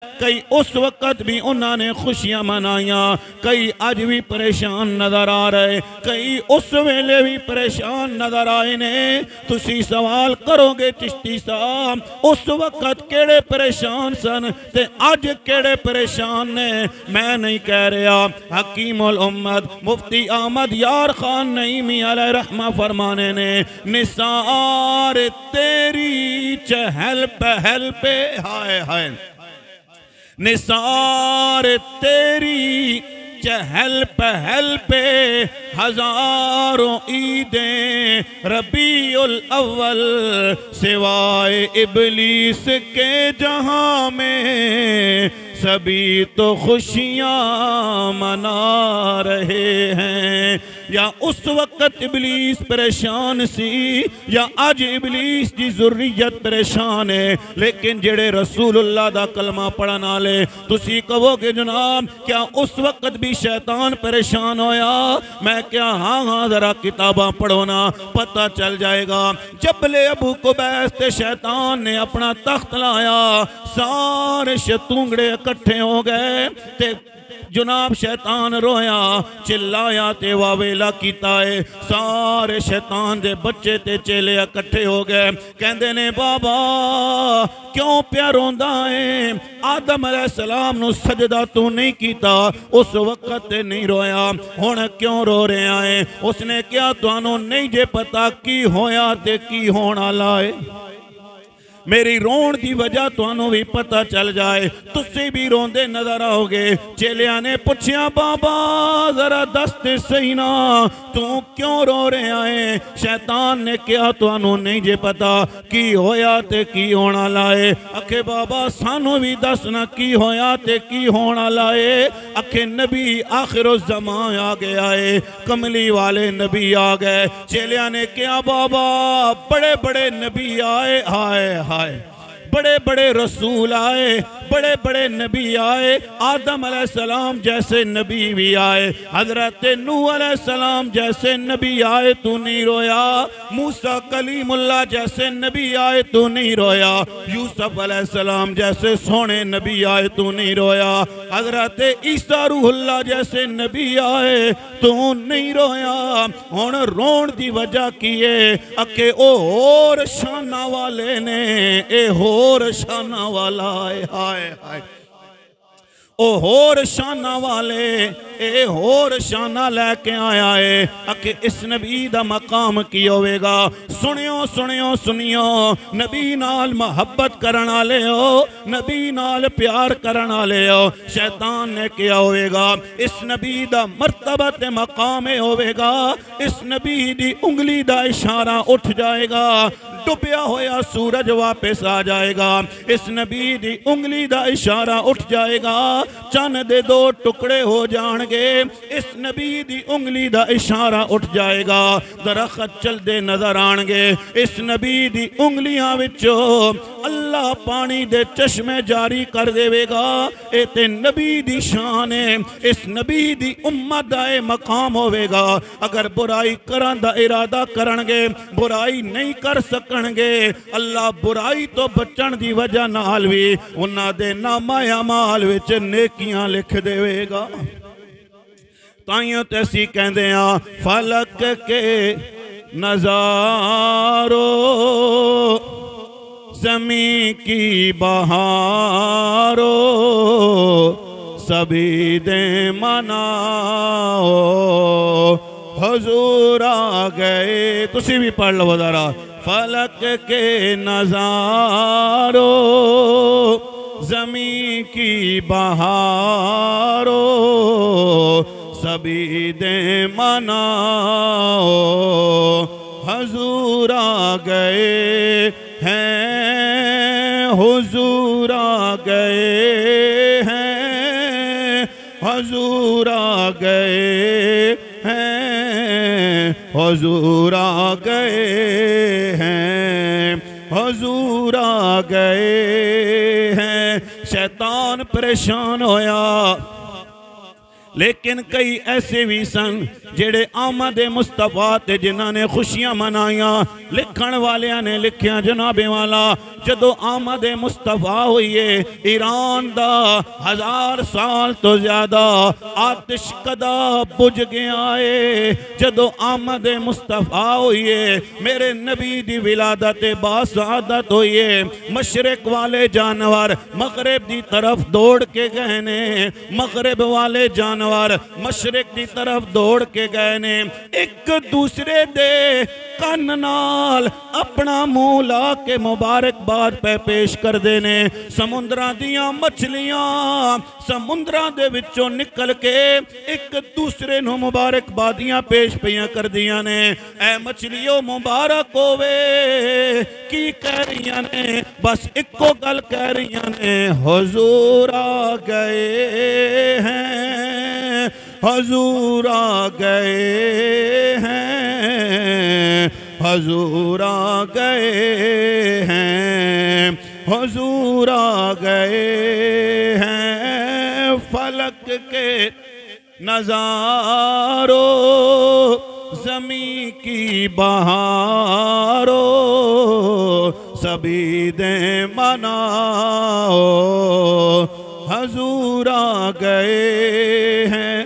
कई उस वक़्त भी उन्होंने खुशियां मनाइया, कई अज भी परेशान नज़र आ रहे, कई उस वेले भी परेशान नज़र आए ने। तुसी सवाल करोगे चिश्ती साहब उस वक़्त केड़े परेशान सन ते अज केड़े परेशान ने? मैं नहीं कह रहा, हकीमुल उम्मत मुफ्ती अहमद यार खान नईमी अलैहि रहमा फरमाने ने, निसार तेरी चहल पहल पे, हाय हाय, निसार तेरी चहल पहल पे हजारों ईदें रबीउल अव्वल, सिवाय इबलीस के जहां में सभी तो खुशियां मना रहे हैं। या उस वक़्त इबलीस परेशान सी या अज इबलीस की ज़ुर्रियत परेशान है। लेकिन जेड़े रसूलुल्लाह दा कलमा पढ़न वाले, तुसी कहोगे जनाब क्या उस वक़्त भी शैतान परेशान होया? मैं क्या हाँ हाँ जरा किताबां पढ़ो ना, पता चल जाएगा। जबले अबू कुबैस ते शैतान ने अपना तख्त लाया, सारे शतूंगड़े इकट्ठे हो गए ते जनाब शैतान रोया, चिल्लाया ते वावेला कीता है। सारे शैतान दे बच्चे ते चेले इकट्ठे हो गए, कहंदे ने बाबा क्यों प्या रोंदा है? आदम अलैहिस्सलाम नु सजदा तू नहीं कीता, उस वक़्त ते नहीं रोया, हुण क्यों रो रहा है? उसने क्या तुहानू नहीं जे पता की होया ते की होण वाला है? मेरी रोण की वजह तुहानू भी पता चल जाए, तुसी भी रोंदे नजर आओगे। चेलिया ने पूछया बाबा जरा दस दे सही ना तू क्यों रो रहा है? शैतान ने कहा तुहानू नहीं जे पता की होया ते की होना लाए। आखे बाबा सानू भी दसना की होया ते की होना लाए। आखे नबी आखिर ज़मान आ गया है, कमली वाले नबी आ गए। चेलिया ने कहा बाबा बड़े बड़े नबी आए, हाय हाय, बड़े बड़े रसूल आए, बड़े बड़े नबी आए, आदम अलैहिस्सलाम जैसे नबी भी आए, हजरत नूह अलैहिस्सलाम जैसे नबी आए, तू नहीं रोया? मूसा कलीमुल्लाह जैसे नबी आए, तू नहीं रोया? यूसुफ अलैहिस्सलाम जैसे सोने नबी आए, तू नहीं रोया? हजरत ईसा रूहुल्लाह जैसे नबी आए, तू नहीं रोया? हुण रोण दी वजह की है? अके ओ होर शाना वाले ने, ए होर शाना वाला है, हाय हाय, ओ होर शाना वाले, ए होर शाना लैके आया है। अके इस नबी दा मकाम की होवेगा? सुनियो सुनियो सुनियो, नबी नाल मोहब्बत करन वाले हो, नबी नाल प्यार करन वाले हो, शैतान ने क्या होवेगा? इस नबी दा मर्तबा ते मकाम होवेगा, इस नबी दी उंगली दा इशारा उठ जाएगा, डुबया होया सूरज वापस आ जाएगा। इस नबी दी उंगली दा इशारा उठ जाएगा, चन्न दे दो टुकड़े हो जाएंगे। इस नबी दी उंगली दा इशारा उठ जाएगा, दरख्त चलते नजर आएंगे। इस नबी दी उंगलियां विचों अल्लाह पानी दे चश्मे जारी कर देवेगा। ए ते नबी दी शान है, इस नबी दी उम्मत दा मकाम होवेगा। अगर बुराई करन दा इरादा करनगे, बुराई नहीं कर सकणगे, अल्लाह बुराई तो बचण दी वजह नाल भी उन्हां दे नामा अमाल विच नेकियां लिख देवेगा। ताइयों ते असीं कहंदे आ फलक के नज़ारो ज़मीं की बहारो सभी दे मनाओ हुजूर आ गए। तुसी भी पढ़ लो जरा। फलक के नज़ारो ज़मीं की बहारो सभी दे मनाओ हुजूर आ गए हैं, हुजूर आ गए हैं, हुजूर आ गए हैं, हुजूर आ गए हैं, हुजूर आ गए हैं। शैतान परेशान होया, लेकिन कई ऐसे भी सन जेड़े आमद मुस्तफा ते जिन्हां ने खुशियां मनाइया। लिखण वालियां ने लिखिया जनाबे वाला जदों आमद मुस्तफा होइए ईरान दा 1000 साल तो ज्यादा आतिश कदा बुझ गया है। जदों आमद मुस्तफा होइए मेरे नबी दी विलादत बासादत होइए मशरक वाले जानवर मगरिब दी तरफ दौड़ के गए ने, मगरिब वाले जानवर मशरक दी तरफ दौड़ के गए ने। एक दूसरे दे कन नाल अपना मुंह ला के मुबारकबाद पे पेश कर देने। समुद्रां दियां मछलियां समुद्रां दे विचों निकल के एक दूसरे नूं मुबारकबादियां पेश पियां कर दियां ने। ऐ मछलियों मुबारक होवे की कह रही ने, बस इको गल कह रही ने, हुजूर आ गए हैं, हुजूर आ गए हैं, हुजूर आ गए हैं, हुजूर आ गए हैं। फलक के नजारों ज़मीं की बहारों सभी दे मनाओ, हुजूर आ गए हैं।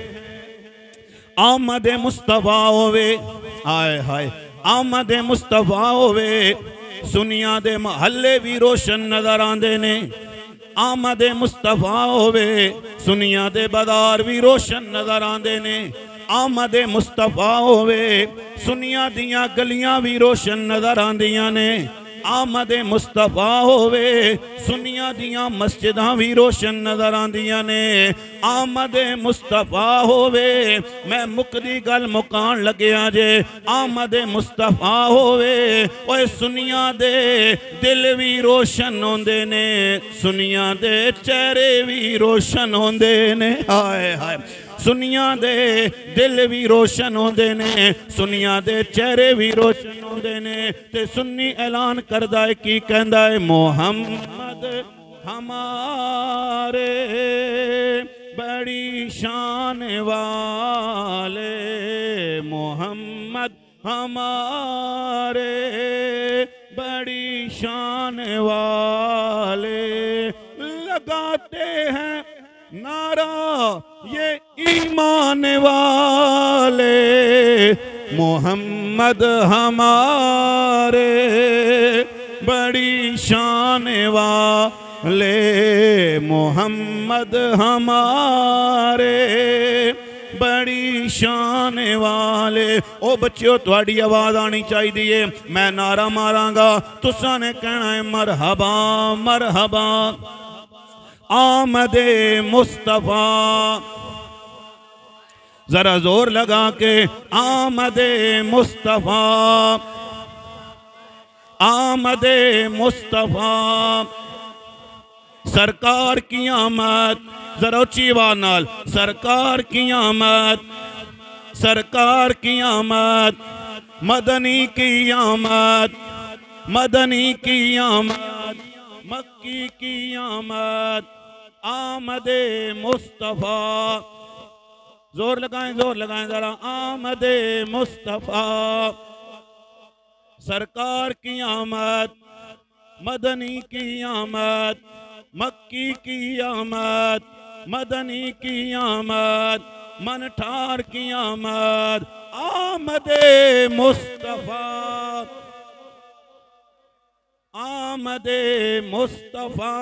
आमद मुस्तफा होवे, आए हाय आमद मुस्तफा होवे सुनिया दे महल्ले भी रोशन नजर आंदे ने। आमद मुस्तफा होवे सुनिया दे बाजार भी रोशन नजर आंदे ने। आमद मुस्तफा होवे सुनिया दियां गलियां भी रोशन नजर आंदियां ने। आमद मुस्तफा होवे सुनिया दियां मस्जिदां भी रोशन नजर आंदियां ने। आमद मुस्तफा होवे मैं मुकदी गल मुकान लग्या जे। आमद मुस्तफा होवे ओए सुनिया दे दिल भी रोशन होंदे ने, सुनिया दे चेहरे भी रोशन होंदे ने। हाय हाय सुनिया दे दिल भी रोशन होंदे ने, सुनिया दे चेहरे भी रोशन होंदे ने। ते सुन्नी ऐलान करदा है की कहंदा है, मोहम्मद हमारे बड़ी शान वाले, मोहम्मद हमारे बड़ी शान वाले। लगाते हैं नारा ये ईमान वाले, मोहम्मद हमारे बड़ी शान वाले, मोहम्मद हमारे बड़ी शान वाले। ओ बच्चों थोड़ी आवाज आनी चाहिए, मैं नारा मारांगा तुसां ने कहना है मरहबा मरहबा। आमदे मुस्तफा जरा जोर लगा के, आमदे मुस्तफा, आमदे मुस्तफा सरकार की आमद। जरा उच्ची आवाज नाल, सरकार की आमद, सरकार की आमद, मदनी की आमद, मदनी की आमद, मक्की की आमद, आमदे मुस्तफा। जोर लगाएं जरा, आमदे मुस्तफा सरकार की आमद, मदनी की आमद, मक्की की आमद, मदनी की आमद, मनठार की आमद, आमदे मुस्तफा, आमदे मुस्तफा।